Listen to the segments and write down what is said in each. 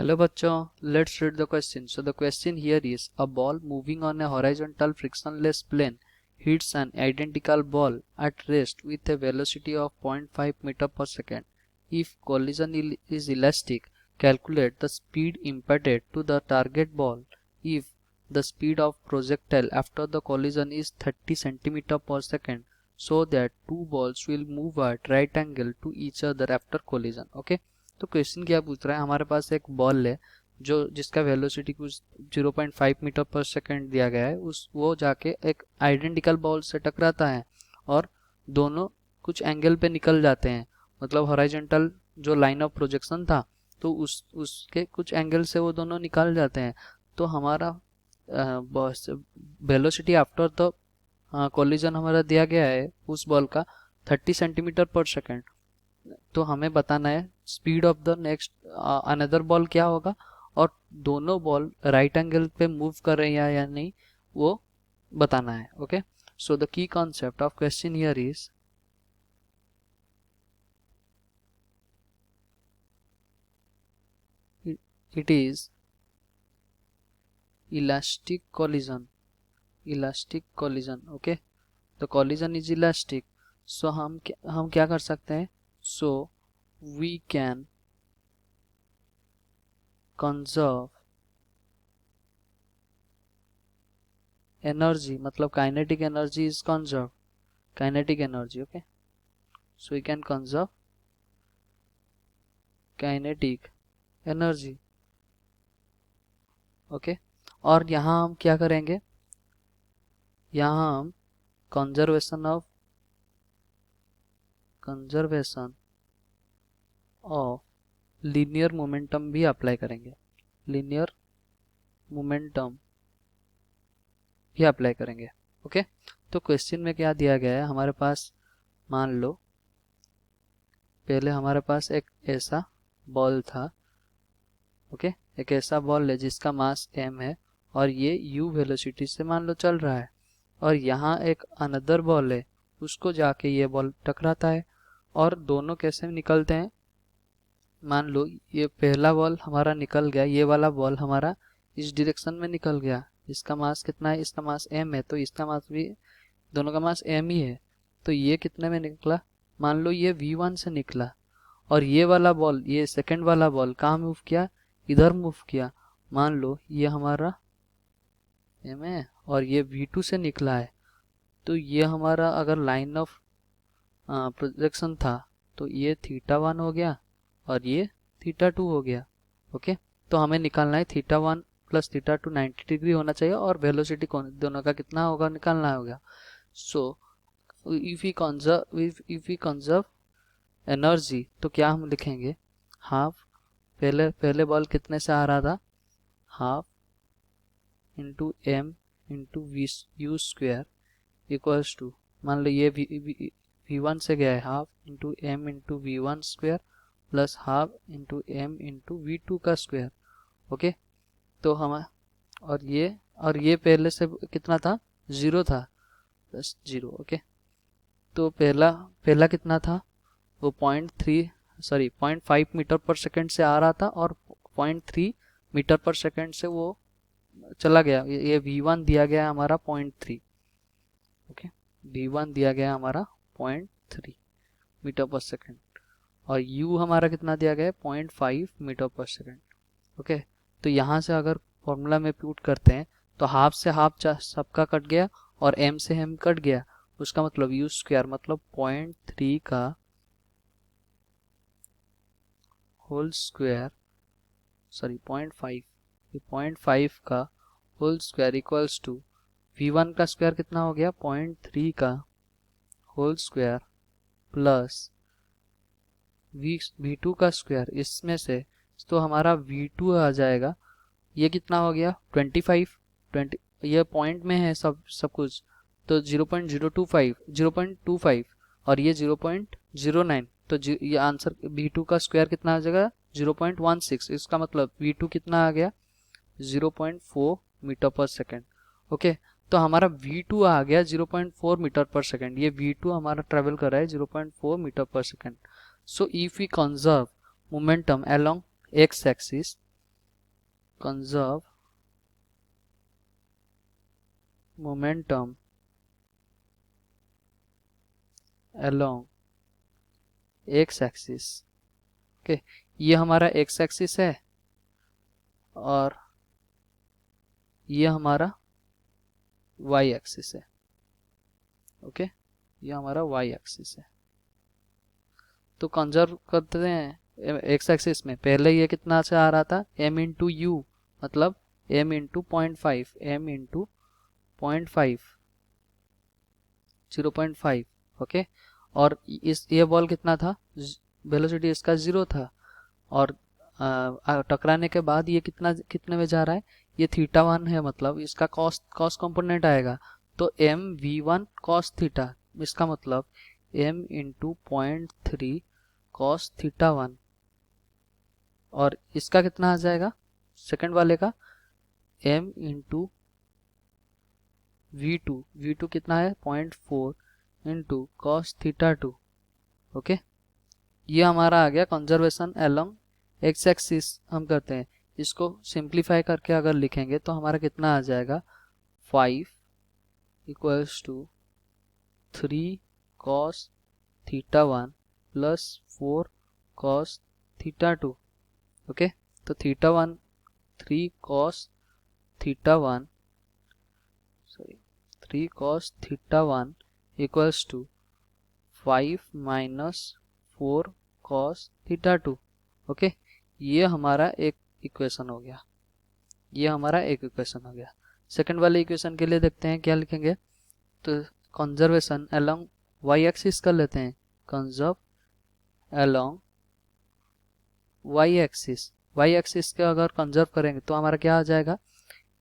Hello बच्चों, let's read the question. So the question here is a ball moving on a horizontal frictionless plane hits an identical ball at rest with a velocity of 0.5 meter per second. If collision is elastic, calculate the speed imparted to the target ball. If the speed of projectile after the collision is 30 centimeter per second, so that two balls will move at right angle to each other after collision. Okay. तो question क्या पूछ रहा है, हमारे पास एक ball है जो जिसका वेलोसिटी कुछ 0.5 मीटर पर सेकंड दिया गया है। उस वो जाके एक आइडेंटिकल बॉल से टकराता है और दोनों कुछ एंगल पे निकल जाते हैं। मतलब हॉरिजॉन्टल जो लाइन ऑफ प्रोजेक्शन था तो उसके कुछ एंगल से वो दोनों निकल जाते हैं। तो हमारा वेलोसिटी आफ्टर द कोलिजन हमारा दिया गया है उस बॉल का 30 सेंटीमीटर पर सेकंड। तो हमें बताना है speed of the next another ball क्या होगा और दोनों बॉल राइट एंगल पे मूव कर रहे हैं या नहीं वो बताना है। Okay, so the key concept of question here is it is elastic collision. Okay, the collision is elastic. So हम क्या कर सकते हैं, so we can conserve energy, मतलब kinetic energy is conserved, kinetic energy. Okay, so we can conserve kinetic energy. Okay, और यहाँ हम क्या करेंगे, यहाँ हम कंजर्वेशन ऑफ लीनियर मोमेंटम भी अप्लाई करेंगे। लीनियर मोमेंटम भी अप्लाई करेंगे। ओके, तो क्वेश्चन में क्या दिया गया है, हमारे पास मान लो पहले हमारे पास एक ऐसा बॉल था। ओके, एक ऐसा बॉल है जिसका मास m है और ये u वेलोसिटी से मान लो चल रहा है और यहाँ एक अनदर बॉल है, उसको जाके ये बॉल टकराता है और दोनों कैसे निकलते हैं, मान लो ये पहला बॉल हमारा निकल गया, ये वाला बॉल हमारा इस डायरेक्शन में निकल गया। इसका मास कितना है, इसका मास m है, तो इसका मास भी, दोनों का मास m ही है। तो ये कितने में निकला, मान लो ये v1 से निकला और ये वाला बॉल, ये सेकंड वाला बॉल कहाँ मूव किया, इधर मूव किया। मान लो ये हमारा m है और ये v2 से निकला है। तो ये हमारा अगर लाइन ऑफ प्रोजेक्शन था तो ये θ1 हो गया और ये θ2 हो गया। ओके, तो हमें निकालना है θ1 प्लस θ2 90 डिग्री होना चाहिए और वेलोसिटी दोनों का कितना होगा निकालना होगा। So if we conserve energy तो क्या हम लिखेंगे, हाफ, पहले बॉल कितने से आ रहा था, half into m into v u square equals to, मान लो ये v1 से गया है, half into m into v one square plus half into m into v two का स्क्वायर। ओके, तो हम और ये पहले से कितना था, 0 था, प्लस 0। ओके, तो पहला कितना था, वो 0.5 मीटर पर सेकंड से आ रहा था और 0.3 मीटर पर सेकंड से वो चला गया। ये v1 दिया गया हमारा 0.3। ओके, v1 दिया गया हमारा 0.3 मीटर पर सेकंड और u हमारा कितना दिया गया है, 0.5 मीटर पर सेकंड। ओके, तो यहाँ से अगर फॉर्मूला में पुट करते हैं तो हाफ से हाफ सबका कट गया और m से m कट गया, उसका मतलब u स्क्वायर मतलब 0.3 का होल स्क्वायर, सॉरी 0.5 का whole square equals to v1 का स्क्वायर कितना हो गया, 0.3 का होल स्क्वायर प्लस v2 का स्क्वायर, इसमें से तो हमारा v2 आ जाएगा, ये कितना हो गया 25, ये पॉइंट में है सब कुछ, तो 0.25 और ये 0.09, तो ये आंसर v2 का स्क्वायर कितना आ जाएगा 0.16। इसका मतलब v2 कितना आ गया 0.4 मीटर पर सेकेंड। ओके, तो हमारा v2 आ गया 0.4 मीटर पर सेकेंड, ये v2 हमारा ट्रेवल कर रहा है 0.4 मीटर पर second. So if we conserve momentum along x axis, conserve momentum along x axis. Okay, ये हमारा x एक्सिस है और ये हमारा y एक्सिस है। ओके, ये हमारा y एक्सिस है। तो कंजर्व करते हैं x एक्सिस में। पहले ये कितना से आ रहा था, m इंटू यू, मतलब m into 0.5, m into 0.5, 0.5। Okay, और इस ये बॉल कितना था, वेलोसिटी इसका 0 था, और टकराने के बाद ये कितने में जा रहा है, ये θ1 है, मतलब इसका कॉस कंपोनेंट आएगा। तो m v1 cos थीटा, इसका मतलब m इंटू 0.3 cos θ1, और इसका कितना आ जाएगा सेकंड वाले का, m इंटू v2 कितना है 0.4 इंटू cos θ2। ओके, ये हमारा आ गया कंजर्वेशन अलोंग एक्स एक्सिस। हम करते हैं इसको सिंप्लीफाई करके, अगर लिखेंगे तो हमारा कितना आ जाएगा, 5 equals to 3 cos θ1 plus 4 cos θ2। Okay, तो θ1 3 cos θ1 equals to 5 minus 4 cos θ2। Okay, ये हमारा एक इक्वेशन हो गया, ये हमारा एक इक्वेशन हो गया। सेकंड वाले इक्वेशन के लिए देखते हैं क्या लिखेंगे। तो कंजर्वेशन अलोंग y एक्सिस कर लेते हैं, कंजर्व अलोंग y एक्सिस के अगर कंजर्व करेंगे तो हमारा क्या आ जाएगा,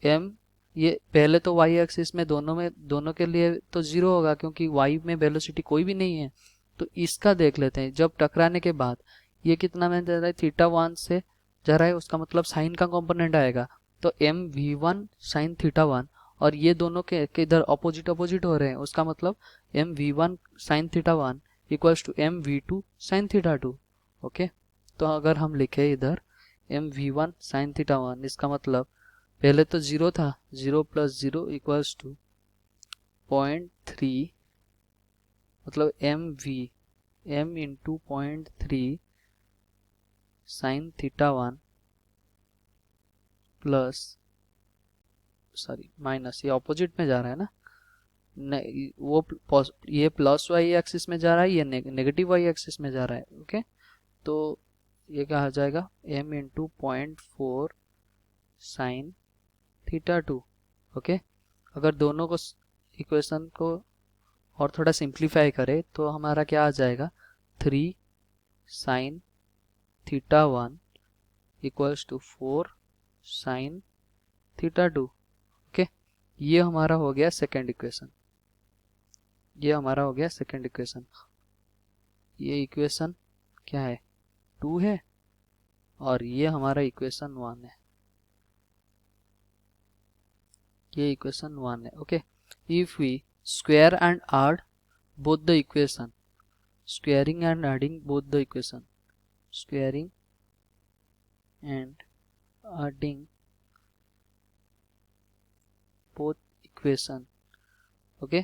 m, ये पहले तो y एक्सिस में दोनों के लिए तो 0 होगा, क्योंकि y में वेलोसिटी कोई भी नहीं है। तो इसका देख लेते हैं, जब टकराने के बाद ये कितना में जा रहा है, θ1 से जा रहा है, उसका मतलब साइन का कंपोनेंट आएगा। तो m v1 साइन θ1, और ये दोनों के इधर अपोजिट हो रहे हैं, उसका मतलब m v1 sine θ1 equals to m v2 sine θ2। Okay, तो अगर हम लिखे इधर m v1 साइन θ1, इसका मतलब पहले तो 0 था, 0 प्लस 0 इक्वल्स टू 0.3, मतलब m into 0.3 sine θ1 plus, sorry minus, ये ऑपोजिट में जा रहा है ना, ये प्लस वाई एक्सिस में जा रहा है, ये नेगेटिव वाई एक्सिस में जा रहा है। ओके, तो ये क्या आ जाएगा, m इंटू 0.4 साइन θ2। ओके, अगर दोनों को इक्वेशन को और थोड़ा सिंप्लीफाई करें तो हमारा क्या आ जाएगा, 3 sine θ1 equals to 4 sine θ2। Okay, ये हमारा हो गया सेकेंड इक्वेशन, ये हमारा हो गया सेकेंड इक्वेशन। ये इक्वेशन क्या है, 2 है, और ये हमारा इक्वेशन 1 है, ये इक्वेशन 1 है। Okay, if we square and add both the equation, squaring and adding both the equation, squaring and adding both equation. Okay,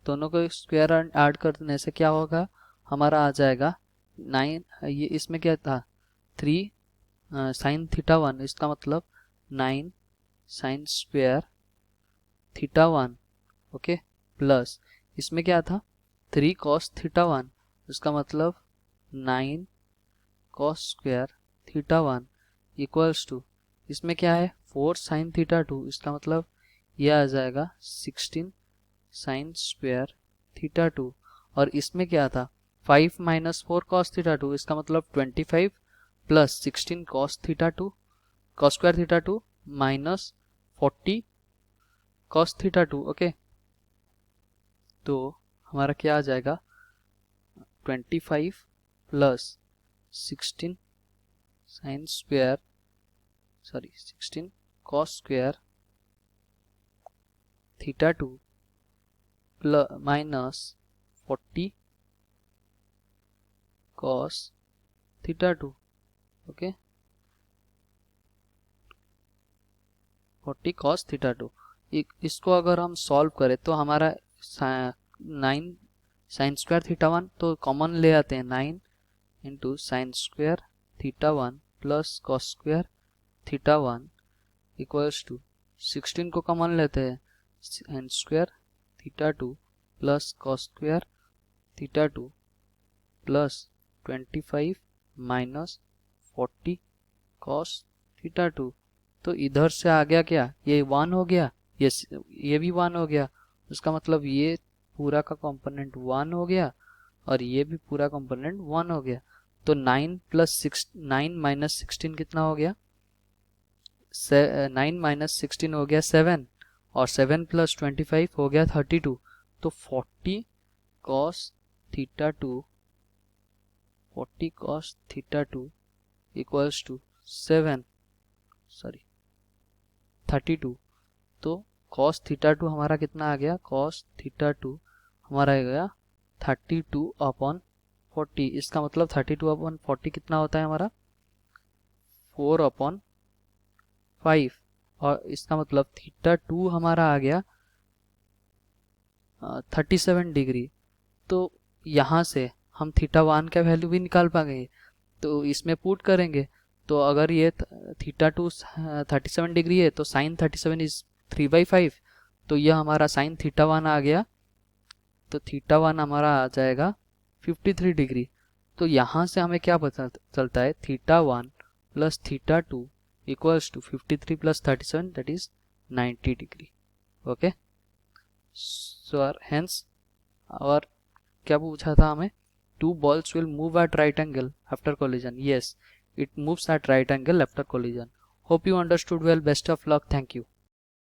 दोनों को स्क्वायर एंड ऐड करने से क्या होगा, हमारा आ जाएगा 9, ये इसमें क्या था 3 साइन θ1, इसका मतलब 9 साइन स्क्वायर θ1। ओके, प्लस इसमें क्या था 3 cos θ1, इसका मतलब 9 cos स्क्वायर θ1 इक्वल्स टू, इसमें क्या है 4 साइन θ2, इसका मतलब यह आ जाएगा 16 साइन स्क्वायर θ2, और इसमें क्या था 5 माइनस 4 cos θ2, इसका मतलब 25 plus 16 cos θ2 cos square θ2 minus 40 cos θ2। Okay, तो हमारा क्या आ जाएगा 25 plus 16 sine square, sorry 16 cos square θ2 plus minus 40 cos θ2। Okay, 40 cos theta 2। इसको अगर हम सॉल्व करें तो हमारा 9 साइन स्क्वायर थीटा 1 तो कॉमन ले आते हैं, 9 into sine square theta 1 plus cos square theta 1 equals to 16 को कॉमन लेते हैं, sine square theta 2 plus cos square theta 2 plus 25 minus 40 cos theta 2। तो इधर से आ गया क्या, ये 1 हो गया, ये भी 1 हो गया, उसका मतलब ये पूरा का कंपोनेंट 1 हो गया और ये भी पूरा कंपोनेंट 1 हो गया। तो 9 प्लस 6 9 माइनस 16 कितना हो गया, 9 माइनस 16 हो गया 7 और 7 प्लस 25 हो गया 32। तो 40 cos theta 2 40 cos theta 2 equals to 32। तो cos थीटा 2 हमारा कितना आ गया, cos थीटा 2 हमारा आ गया 32 अपॉन 40। इसका मतलब 32 अपॉन 40 कितना होता है हमारा 4 अपॉन 5 और इसका मतलब थीटा 2 हमारा आ गया 37 डिग्री। तो यहाँ से हम थीटा 1 का वैल्यू भी निकाल पाएंगे, तो इसमें पुट करेंगे। तो अगर ये थीटा 2 37 डिग्री है तो साइन 37 इज 3/5, तो यह हमारा साइन थीटा 1 आ गया, तो थीटा 1 हमारा आ जाएगा 53 डिग्री। तो यहाँ से हमें क्या पता चलता है, theta 1 plus theta 2 equals to 53 plus 37 that is 90 degree. Okay, so hence और क्या पूछा था हमें, two balls will move at right angle after collision. Yes, it moves at right angle after collision. Hope you understood well. Best of luck. Thank you.